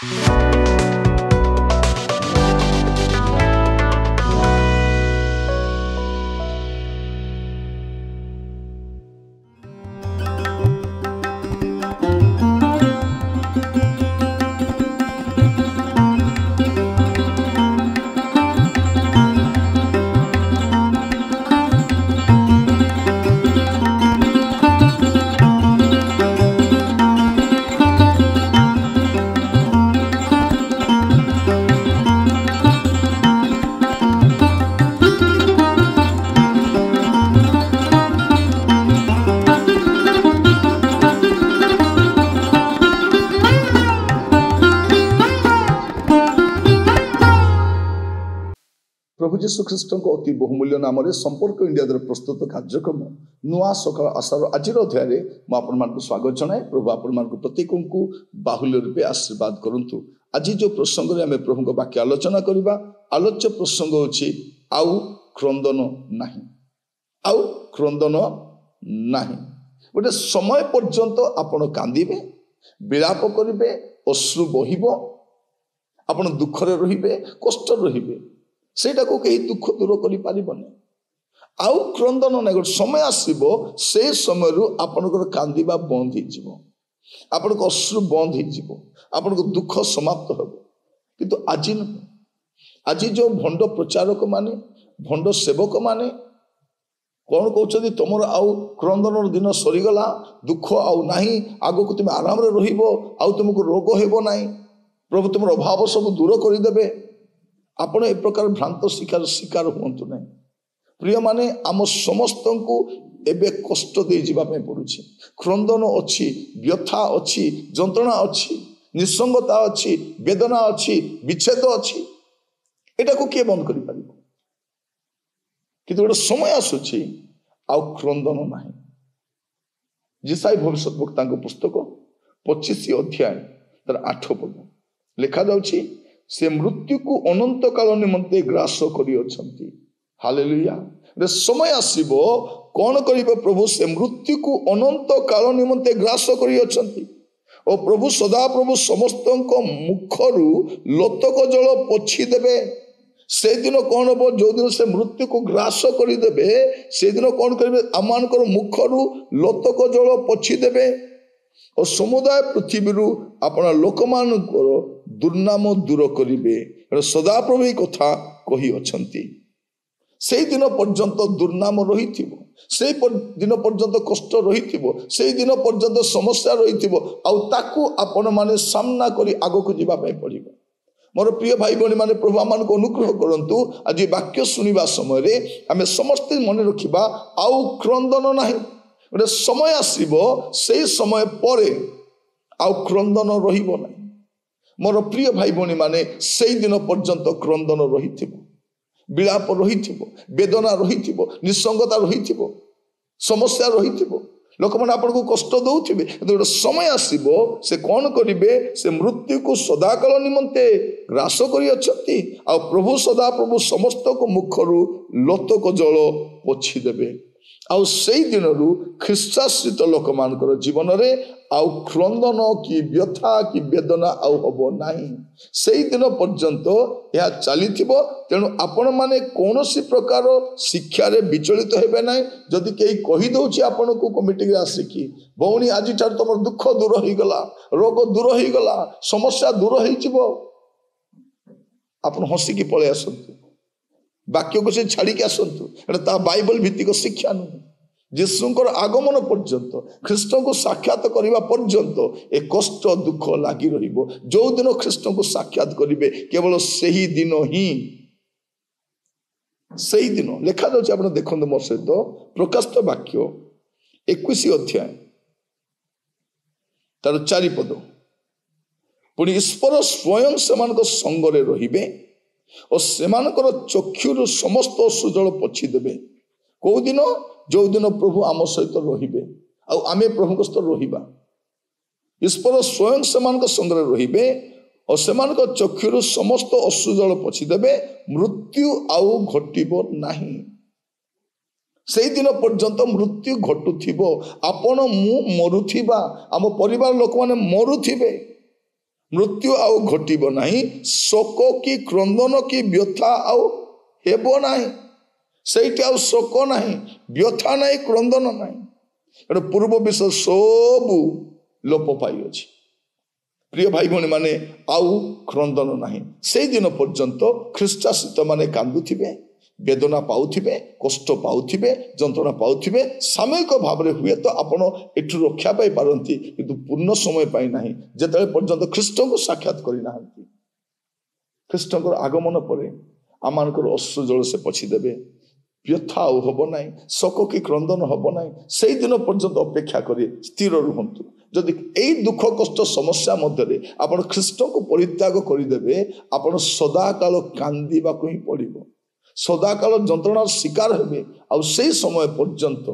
प्रभु जीशु ख्रीस्ट अति बहुमूल्य नाम संपर्क इंडिया द्वारा प्रस्तुत कार्यक्रम नुआ सकाल आशार आज अध्याय मुझे स्वागत जनाए। प्रभु आपण प्रत्येक को बाहुल्य रूपे आशीर्वाद करूँ। आज जो प्रसंग में आम प्रभु वाक्य आलोचना करवा आलोच्य प्रसंग होची आउ क्रंदन नहीं, आउ क्रंदन नहीं। गोटे समय पर्यंत आपण कांदिबे, विलाप करिबे, अश्रु बहिब, आपण दुखरे रहिबे, कष्ट रहिबे, सेटा को कहीं दुख दूर करि पारिबनी। आउ क्रंदन नहीं, गोटे समय आसीबो से समय आपनकर कांदिबा बंद हो जिवो, आपनकर अश्रु बंद हो जिवो, आपनकर दुख समाप्त हो। किंतु आज नहीं, आज जो भंड प्रचारक माने भंड सेवक माने कौन कहते तुम आउ क्रंदन दिन सरीगला, दुख आउ नहीं, आग को तुम आराम रहिबो, आउ तुमको रोग हेबो नहीं, प्रभु तुम अभाव सब दूर करदेवे। आपण ए प्रकार भ्रांत शिकार हुंतु नहीं। प्रिय माने आम समस्त को एबे कष्ट दे जीवा पे पड़ुछि। क्रंदन अच्छी, व्यथा अच्छी, जंत्रणा अच्छी, निसंगता अच्छी, वेदना अच्छी, विच्छेद अच्छी। एटा को किए बंद करि पारिबो? किंतु गोटे समय आसुछि आउ क्रंदन नहीं। जिसाई भविष्यत वक्ता पुस्तक 25 अध्याय तार 8 पद लिखा जाउछि, से मृत्यु को अनंत काल निमंते ग्रास करी अछंती। हालेलुया। रे समय आसीबो कौन करिबे प्रभु? से मृत्यु को अनंत काल निमंते ग्रास करी अछंती। और प्रभु सदा प्रभु समस्तଙ୍କ मुखरु लोतक जल पोछि देबे। से दिन कौन हम? जो दिन से मृत्यु को ग्रास करी देबे से दिन कौन करिबे? आमानकर मुखरु लोतक जल पोछि देबे और समुदाय पृथ्वी अपना लोक मानकर दुर्नाम दूर करिबे। सदा प्रभु कथा कही अछंती। से दिन पर्यंत दुर्नाम रहिथिबो, से दिन पर्यंत कष्ट रहिथिबो, से दिन पर्यंत समस्या रहिथिबो, आउ ताकू आपण माने सामना करी आगो को जीवा पय पड़िबो। मोर प्रिय भाई बहनी माने प्रभु आमान को अनुग्रह करंतु। आज वाक्य सुनिबा समय रे आमे समस्त मन रखिबा आउ क्रंदन नाही। गोटे समय आसीबो से समय परे आउ क्रंदन रहिबो नाही। मोर प्रिय भाई भौणी माने से दिन पर्यंत क्रंदन रहिथिबो, विलाप रहिथिबो, वेदना रहिथिबो, निसंगता रहिथिबो, समस्या रहिथिबो, लोक माने आपन को कष्ट दउथिबे। गोटे समय आसीबो से कौन करिबे? से मृत्यु को सदाकाल निमंते ग्रास करी अछंती। आ प्रभु सदा प्रभु समस्त को मुखरु लोतक जल पोछि देबे। आउ से दिन ख्रीष्टाश्रित लोक मानकर जीवन रे आउ क्रंदन कि व्यथा कि वेदना आउ हबो नाही। से दिन पर्यंत यह चलीथिबो। तेणु आपण माने कौनसी प्रकार शिक्षा रे विचलित हेबे नाही। जदि केही कहि दउछि आपण को कमिटी रे आसिकी, भौणी आज ठार तमर दुख दूर होई गला, रोग दूर होई गला, समस्या दूर होई जिवो, आपण हसी की पळे आसंतु, वाक्य को से छाड़ी के आसंतु। एटा बाइबल भित्तिक शिक्षा नहीं। जीशुंकर आगमन पर्यंत, ख्रीष्ट को साक्षात करने पर्यंत ए कष्ट दुख लगी रहिबो। जो दिन ख्रीष्ट को साक्षात करिवे केवल सही दिन ही, सही दिन लिखा जाउछि। आपण देखंतु मोर सहित प्रकाशित वाक्य 21 अध्याय तार 4 पद। पुणी ईश्वर स्वयं सेमानक संगरे रहिबे और सेमानकर चक्षुर समस्त अश्रुजल पोछि देबे। को दिन? जो दिन प्रभु आम सहित रहिबे आ आमे प्रभु सहित रहिबा। ईश्वर स्वयं सेमानक संगरे रहिबे और सेमानक चक्षुर समस्त अश्रुजल पोछि देबे। मृत्यु आउ घटिबो नाही। से दिन पर्यंत मृत्यु घटुथिबो। आपण मु मरुथिबा, आम परिवार लोक माने मरुथिबे। मृत्यु आउ घटिब नाही, शोक कि क्रंदन कि व्यथा आउ हेब नाही। ସେଇଠି ଆଉ ଶୋକ ନାହିଁ, ବ୍ୟଥା ନାହିଁ, କ୍ରନ୍ଦନ ନାହିଁ। ଏଣୁ ପୂର୍ବ ବିଷୟ ସବୁ ଲୋପ ପାଇଅଛି। ପ୍ରିୟ ଭାଇ ଭଉଣୀ ମାନେ, ଆଉ କ୍ରନ୍ଦନ ନାହିଁ। ସେଇଦିନ ପର୍ଯ୍ୟନ୍ତ ଖ୍ରୀଷ୍ଟାଶ୍ରିତ ମାନେ କାନ୍ଦୁଥିବେ, ବେଦନା ପାଉଥିବେ, କଷ୍ଟ ପାଉଥିବେ, ଯନ୍ତ୍ରଣା ପାଉଥିବେ। ସାମୟିକ ଭାବରେ ହୁଏତ ଆପଣ ଏଠୁ ରକ୍ଷା ପାଇପାରନ୍ତି, କିନ୍ତୁ ପୂର୍ଣ୍ଣ ସମୟ ପାଇଁ ନାହିଁ, ଯେତେବେଳେ ପର୍ଯ୍ୟନ୍ତ ଖ୍ରୀଷ୍ଟଙ୍କୁ ସାକ୍ଷାତ କରିନାହାନ୍ତି। ଖ୍ରୀଷ୍ଟଙ୍କର ଆଗମନ ପରେ ଆମମାନଙ୍କର ଅଶ୍ରୁ ଜଳ ସେ ପୋଛିଦେବେ। ବ୍ୟଥା ଆଉ ହବ ନାହିଁ, ଶୋକ କି କ୍ରନ୍ଦନ ହବ ନାହିଁ। ସେଇଦିନ ପର୍ଯ୍ୟନ୍ତ ଅପେକ୍ଷା କରି ସ୍ଥିର ରୁହନ୍ତୁ। ଯଦି ଏଇ ଦୁଃଖ କଷ୍ଟ ସମସ୍ୟା ମଧ୍ୟରେ ଆପଣ ଖ୍ରୀଷ୍ଟଙ୍କୁ ପରିତ୍ୟାଗ କରିଦେବେ, ଆପଣ ସଦାକାଳ କାନ୍ଦିବାକୁ ହିଁ ପଡ଼ିବ, ସଦାକାଳ ଯନ୍ତ୍ରଣାର ଶିକାର ହେବେ। ଆଉ ସେଇ ସମୟ ପର୍ଯ୍ୟନ୍ତ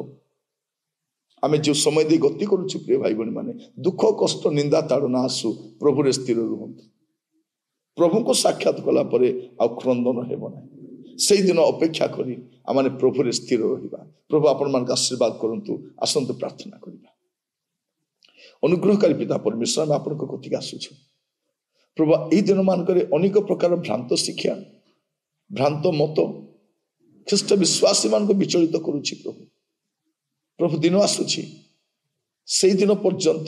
ଆମେ ଯେଉଁ ସମୟ ଦେଇ ଗତି କରୁଛୁ, ପ୍ରିୟ ଭାଇ ଭଉଣୀ ମାନେ, ଦୁଃଖ କଷ୍ଟ ନିନ୍ଦା ତାଡ଼ନା ଆସୁ, ପ୍ରଭୁରେ ସ୍ଥିର ରୁହନ୍ତୁ। ପ୍ରଭୁଙ୍କୁ ସାକ୍ଷାତ କଲା ପରେ ଆଉ କ୍ରନ୍ଦନ ହେବ ନାହିଁ। ସେଇଦିନ ଅପେକ୍ଷା କରି ଆମେ ପ୍ରଭୁରେ ସ୍ଥିର ରହିବା। ପ୍ରଭୁ ଆପଣମାନଙ୍କୁ ଆଶୀର୍ବାଦ କରନ୍ତୁ। ଆସନ୍ତୁ ପ୍ରାର୍ଥନା କରିବା। ଅନୁଗ୍ରହକାରୀ ପିତା ପରମେଶ୍ୱର, ଆମେ ଆପଣଙ୍କ କତିକି ଆସୁଛୁ। ପ୍ରଭୁ, ଏଇ ଦିନ ମାନଙ୍କରେ ଅନେକ ପ୍ରକାର ଭ୍ରାନ୍ତ ଶିକ୍ଷା, ଭ୍ରାନ୍ତ ମତ ଖ୍ରୀଷ୍ଟ ବିଶ୍ୱାସୀ ମାନଙ୍କୁ ବିଚଳିତ କରୁଛି। ପ୍ରଭୁ ଦିନ ଆସୁଛି, ସେଇଦିନ ପର୍ଯ୍ୟନ୍ତ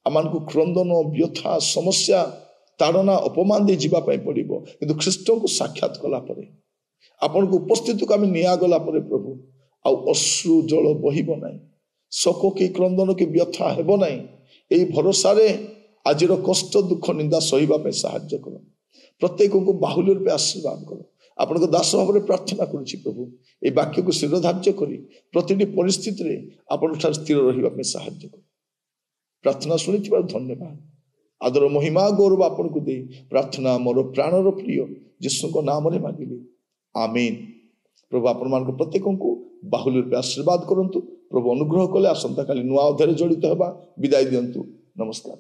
ଆମମାନଙ୍କୁ କ୍ରନ୍ଦନ, ବ୍ୟଥା, ସମସ୍ୟା, ତାଡ଼ନା, ଅପମାନ ଦେଇ ଯିବା ପାଇଁ ପଡ଼ିବ। କିନ୍ତୁ ଖ୍ରୀଷ୍ଟଙ୍କୁ ସାକ୍ଷାତ କଲା ପରେ, ଆପଣଙ୍କ ଉପସ୍ଥିତିକୁ ଆମେ ନିଆଗଲା ପରେ, ପ୍ରଭୁ ଆଉ ଅଶ୍ରୁ ଜଳ ବହିବ ନାହିଁ, ଶୋକ କି କ୍ରନ୍ଦନ କି ବ୍ୟଥା ହେବ ନାହିଁ। ଏହି ଭରସାରେ ଆଜିର କଷ୍ଟ, ଦୁଃଖ, ନିନ୍ଦା ସହିବା ପାଇଁ ସାହାଯ୍ୟ କର। ପ୍ରତ୍ୟେକଙ୍କୁ ବାହୁଲ୍ୟ ରୂପେ ଆଶୀର୍ବାଦ କର। ଆପଣଙ୍କ ଦାସ ଭାବରେ ପ୍ରାର୍ଥନା କରୁଛି ପ୍ରଭୁ, এই ବାକ୍ୟକୁ ଶିରୋଧାର୍ଯ୍ୟ କରି ପ୍ରତିଟି ପରିସ୍ଥିତିରେ ଆପଣଙ୍କଠାରେ ସ୍ଥିର ରହିବା ପାଇଁ ସାହାଯ୍ୟ କର। ପ୍ରାର୍ଥନା ଶୁଣିଥିବାରୁ ଧନ୍ୟବାଦ। ଆଦର ମହିମା ଗୌରବ ଆପଣଙ୍କୁ ଦେଇ ପ୍ରାର୍ଥନା ମୋର ପ୍ରାଣର ପ୍ରିୟ ଯୀଶୁଙ୍କ ନାମରେ ମାଗିଲି, ଆମେନ୍। ପ୍ରଭୁ ଆପଣମାନଙ୍କ ପ୍ରତ୍ୟେକଙ୍କୁ ବାହୁଲ୍ୟ ରୂପେ ଆଶୀର୍ବାଦ କରନ୍ତୁ। ପ୍ରଭୁ ଅନୁଗ୍ରହ କଲେ ଆସନ୍ତାକାଲି ନୂଆ ଅଧ୍ୟାୟରେ ଜଡ଼ିତ ହେବା। ବିଦାୟ ଦିଅନ୍ତୁ। ନମସ୍କାର।